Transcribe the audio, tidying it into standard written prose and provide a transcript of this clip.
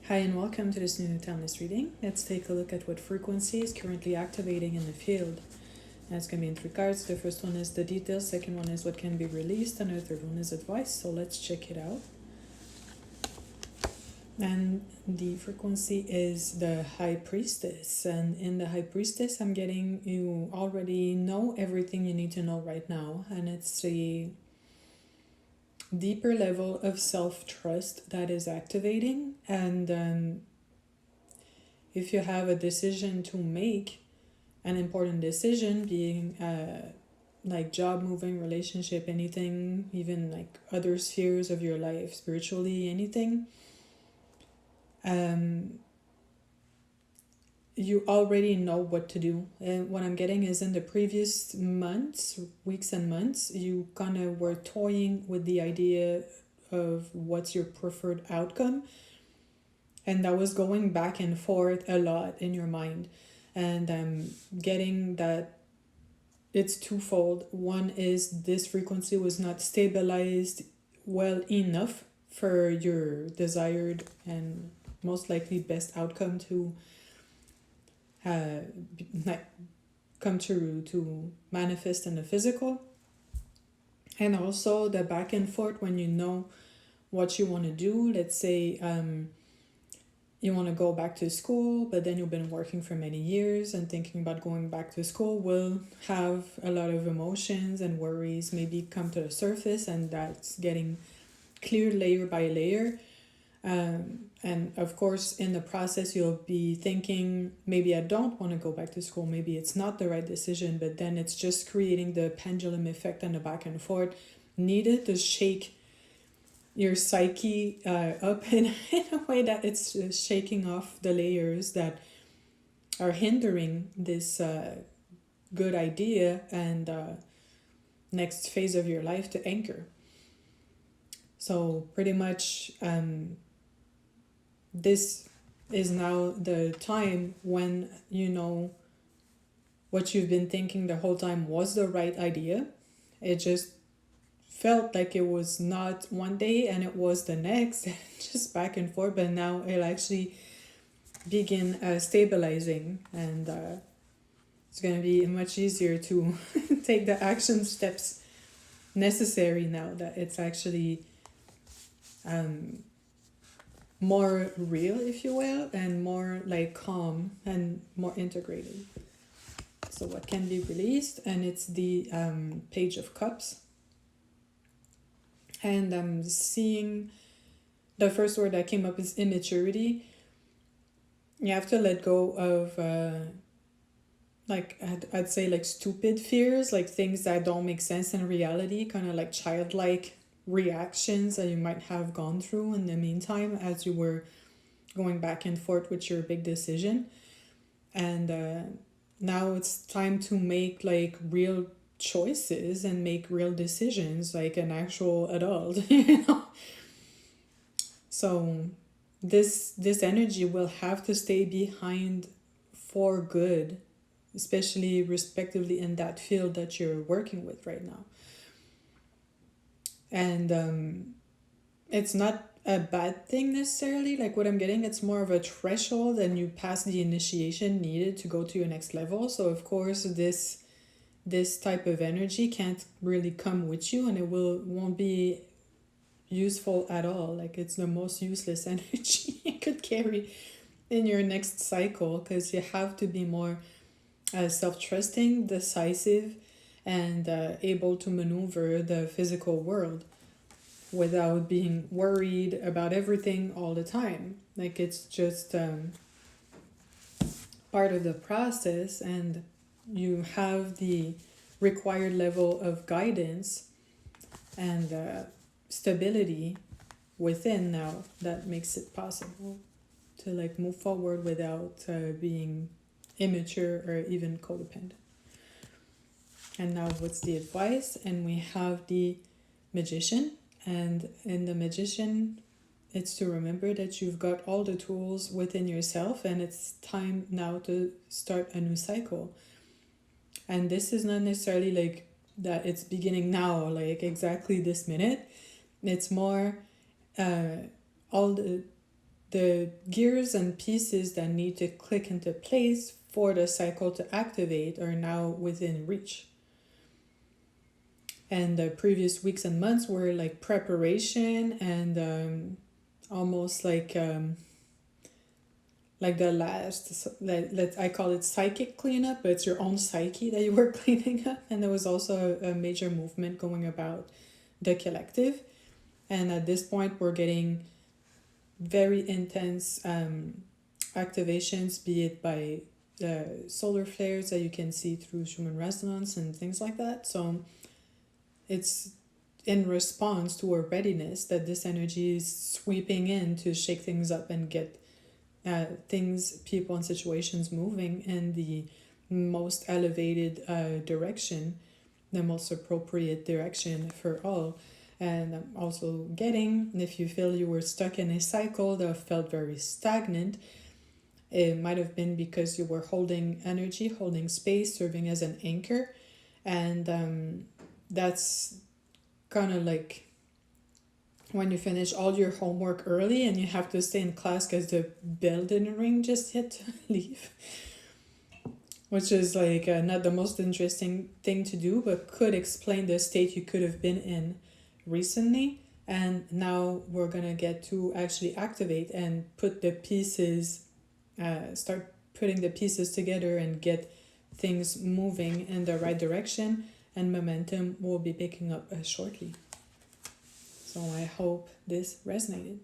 Hi and welcome to this new timeless reading. Let's take a look at what frequency is currently activating in the field. And it's going to be in three cards. The first one is the details, second one is what can be released, and the third one is advice. So let's check it out. And the frequency is the High Priestess. And in the High Priestess, I'm getting you already know everything you need to know right now. And it's a deeper level of self-trust that is activating. And if you have a decision to make, an important decision being like job moving, relationship, anything, even like other spheres of your life, spiritually, anything, you already know what to do. And what I'm getting is in the previous months, weeks and months, you kind of were toying with the idea of what's your preferred outcome, and that was going back and forth a lot in your mind. And I'm getting that it's twofold. One is this frequency was not stabilized well enough for your desired and most likely best outcome to come to manifest in the physical. And also the back and forth when you know what you want to do. Let's say you want to go back to school, but then you've been working for many years and thinking about going back to school will have a lot of emotions and worries maybe come to the surface, and that's getting clear layer by layer. And of course, in the process, you'll be thinking, maybe I don't want to go back to school. Maybe it's not the right decision, but then it's just creating the pendulum effect and the back and forth needed to shake your psyche up in a way that it's shaking off the layers that are hindering this good idea and next phase of your life to anchor. So pretty much this is now the time when you know what you've been thinking the whole time was the right idea. It just felt like it was not one day and it was the next, just back and forth, but now it'll actually begin stabilizing, and it's going to be much easier to take the action steps necessary now that it's actually more real, if you will, and more like calm and more integrated. So what can be released, and it's the Page of Cups. And I'm seeing the first word that came up is immaturity. You have to let go of like I'd say like stupid fears, like things that don't make sense in reality, kind of like childlike reactions that you might have gone through in the meantime as you were going back and forth with your big decision. And now it's time to make like real choices and make real decisions like an actual adult. So this energy will have to stay behind for good, especially respectively in that field that you're working with right now. And it's not a bad thing necessarily. Like what I'm getting, it's more of a threshold, and you pass the initiation needed to go to your next level. So of course this type of energy can't really come with you, and it won't be useful at all. Like it's the most useless energy you could carry in your next cycle, because you have to be more self-trusting, decisive, and able to maneuver the physical world without being worried about everything all the time. Like it's just part of the process, and you have the required level of guidance and stability within now that makes it possible to like move forward without being immature or even codependent. And now what's the advice? And we have the Magician, and in the Magician it's to remember that you've got all the tools within yourself, and it's time now to start a new cycle. And this is not necessarily like that it's beginning now, like exactly this minute. It's more all the gears and pieces that need to click into place for the cycle to activate are now within reach. And the previous weeks and months were like preparation and almost like the last, I call it psychic cleanup, but it's your own psyche that you were cleaning up. And there was also a major movement going about the collective. And at this point, we're getting very intense activations, be it by solar flares that you can see through Schumann resonance and things like that. So it's in response to our readiness that this energy is sweeping in to shake things up and get things, people, and situations moving in the most elevated direction, the most appropriate direction for all. And I'm also getting, if you feel you were stuck in a cycle that felt very stagnant, it might have been because you were holding energy, holding space, serving as an anchor. And that's kind of like when you finish all your homework early and you have to stay in class because the bell didn't ring just yet to leave. Which is like not the most interesting thing to do, but could explain the state you could have been in recently. And now we're gonna get to actually activate and put the pieces, start putting the pieces together and get things moving in the right direction, and momentum will be picking up shortly. So I hope this resonated.